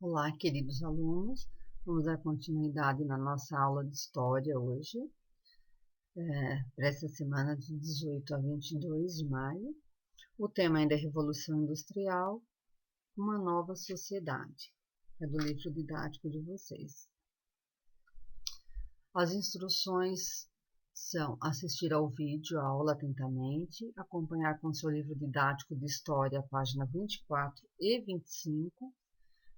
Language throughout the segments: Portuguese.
Olá, queridos alunos, vamos dar continuidade na nossa aula de História hoje, para essa semana de 18 a 22 de maio. O tema ainda é Revolução Industrial, uma nova sociedade. É do livro didático de vocês. As instruções são assistir ao vídeo, a aula atentamente, acompanhar com seu livro didático de História, página 24 e 25,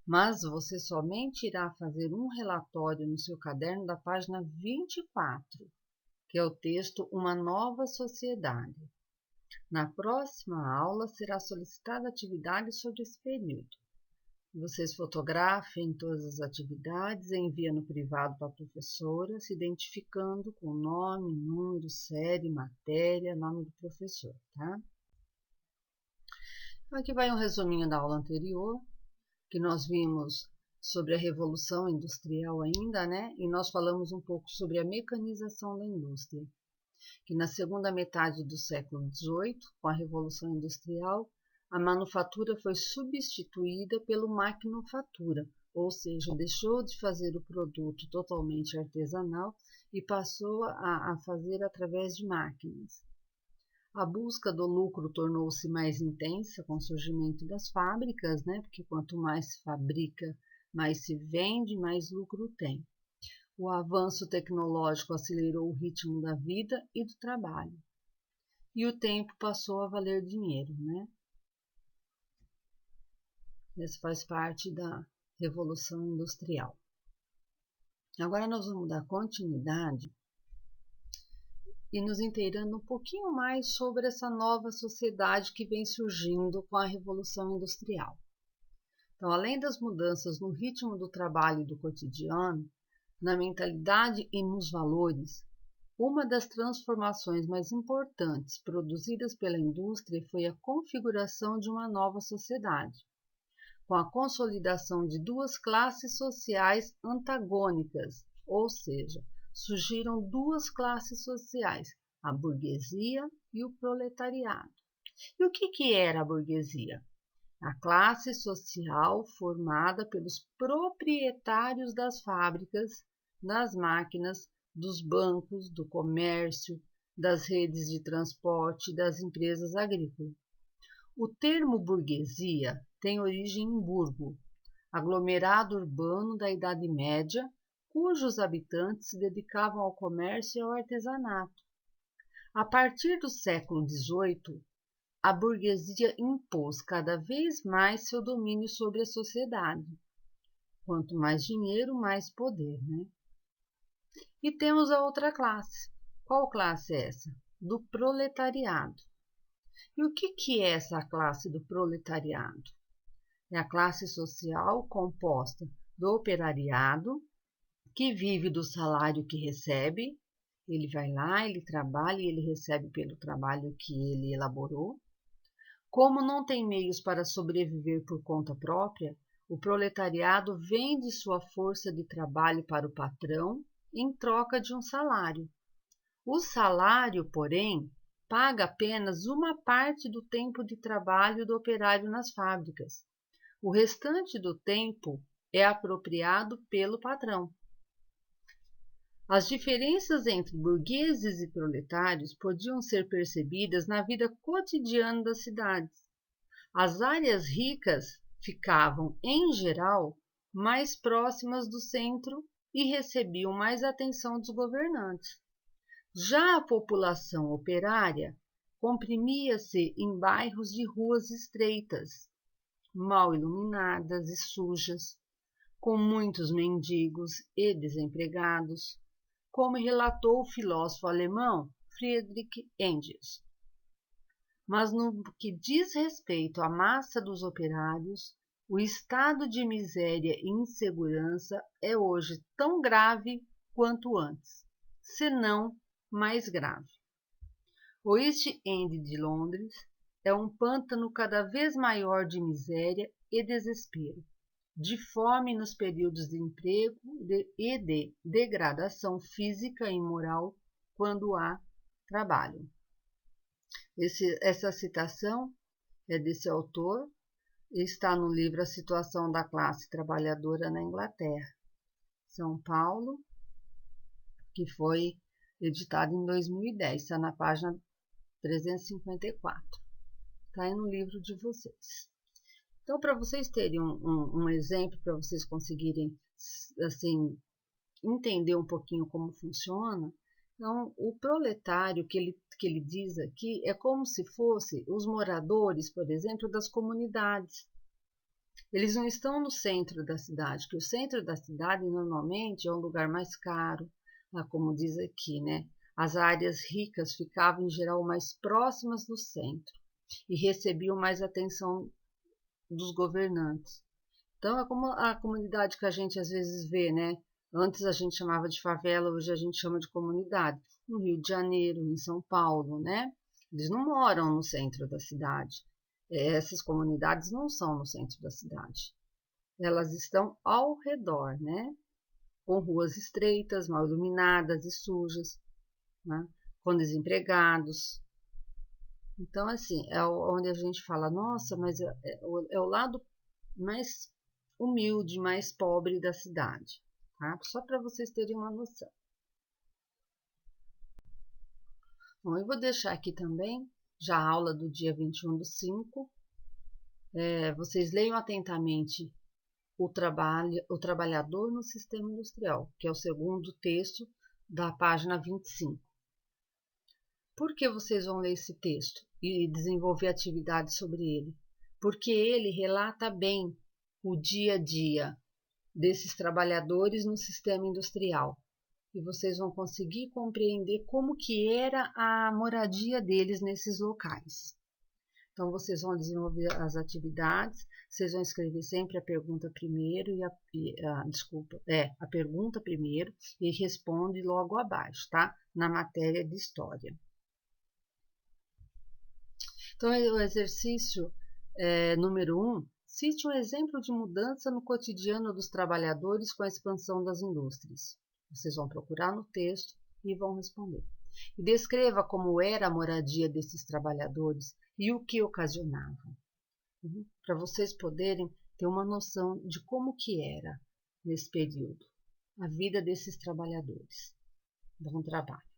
mas você somente irá fazer um relatório no seu caderno da página 24, que é o texto Uma Nova Sociedade. Na próxima aula será solicitada atividade sobre esse período. Vocês fotografem todas as atividades e enviem no privado para a professora, se identificando com nome, número, série, matéria, nome do professor, tá? Aqui vai um resuminho da aula anterior, que nós vimos sobre a Revolução Industrial ainda, né? E nós falamos um pouco sobre a mecanização da indústria, que na segunda metade do século XVIII, com a Revolução Industrial, a manufatura foi substituída pela maquinofatura, ou seja, deixou de fazer o produto totalmente artesanal e passou a fazer através de máquinas. A busca do lucro tornou-se mais intensa com o surgimento das fábricas, né? Porque quanto mais se fabrica, mais se vende, mais lucro tem. O avanço tecnológico acelerou o ritmo da vida e do trabalho. E o tempo passou a valer dinheiro, né? Isso faz parte da Revolução Industrial. Agora nós vamos dar continuidade e nos inteirando um pouquinho mais sobre essa nova sociedade que vem surgindo com a Revolução Industrial. Então, além das mudanças no ritmo do trabalho e do cotidiano, na mentalidade e nos valores, uma das transformações mais importantes produzidas pela indústria foi a configuração de uma nova sociedade, com a consolidação de duas classes sociais antagônicas, ou seja, surgiram duas classes sociais, a burguesia e o proletariado. E o que era a burguesia? A classe social formada pelos proprietários das fábricas, das máquinas, dos bancos, do comércio, das redes de transporte, das empresas agrícolas. O termo burguesia tem origem em Burgo, aglomerado urbano da Idade Média, cujos habitantes se dedicavam ao comércio e ao artesanato. A partir do século XVIII, a burguesia impôs cada vez mais seu domínio sobre a sociedade. Quanto mais dinheiro, mais poder, né? E temos a outra classe. Qual classe é essa? Do proletariado. E o que é essa classe do proletariado? É a classe social composta do operariado, que vive do salário que recebe. Ele vai lá, ele trabalha e ele recebe pelo trabalho que ele elaborou. Como não tem meios para sobreviver por conta própria, o proletariado vende sua força de trabalho para o patrão em troca de um salário. O salário, porém, paga apenas uma parte do tempo de trabalho do operário nas fábricas. O restante do tempo é apropriado pelo patrão. As diferenças entre burgueses e proletários podiam ser percebidas na vida cotidiana das cidades. As áreas ricas ficavam, em geral, mais próximas do centro e recebiam mais atenção dos governantes. Já a população operária comprimia-se em bairros de ruas estreitas, mal iluminadas e sujas, com muitos mendigos e desempregados, como relatou o filósofo alemão Friedrich Engels. Mas no que diz respeito à massa dos operários, o estado de miséria e insegurança é hoje tão grave quanto antes, se não mais grave. O East End de Londres é um pântano cada vez maior de miséria e desespero, de fome nos períodos de emprego e de degradação física e moral quando há trabalho. Essa citação é desse autor, está no livro A Situação da Classe Trabalhadora na Inglaterra, São Paulo, que foi editado em 2010, está na página 354. Está aí no livro de vocês. Então, para vocês terem um exemplo, para vocês conseguirem, assim, entender um pouquinho como funciona, então, o proletário que ele diz aqui é como se fosse os moradores, por exemplo, das comunidades. Eles não estão no centro da cidade, que o centro da cidade normalmente é um lugar mais caro, como diz aqui, né? As áreas ricas ficavam em geral mais próximas do centro e recebiam mais atenção dos governantes. Então é como a comunidade que a gente às vezes vê, né? Antes a gente chamava de favela, hoje a gente chama de comunidade. No Rio de Janeiro, em São Paulo, né? Eles não moram no centro da cidade. Essas comunidades não são no centro da cidade. Elas estão ao redor, né? Com ruas estreitas, mal iluminadas e sujas, né? Com desempregados. Então, assim, é onde a gente fala, nossa, mas é o lado mais humilde, mais pobre da cidade, tá? Só para vocês terem uma noção. Bom, eu vou deixar aqui também, já a aula do dia 21/5. Vocês leiam atentamente o trabalhador no sistema industrial, que é o segundo texto da página 25. Por que vocês vão ler esse texto e desenvolver atividades sobre ele? Porque ele relata bem o dia a dia desses trabalhadores no sistema industrial. E vocês vão conseguir compreender como que era a moradia deles nesses locais. Então, vocês vão desenvolver as atividades, vocês vão escrever sempre a pergunta primeiro a pergunta primeiro e responde logo abaixo, tá? Na matéria de história. Então, o exercício número 1, cite um exemplo de mudança no cotidiano dos trabalhadores com a expansão das indústrias. Vocês vão procurar no texto e vão responder. E descreva como era a moradia desses trabalhadores e o que ocasionava. Para vocês poderem ter uma noção de como que era nesse período a vida desses trabalhadores. Bom trabalho!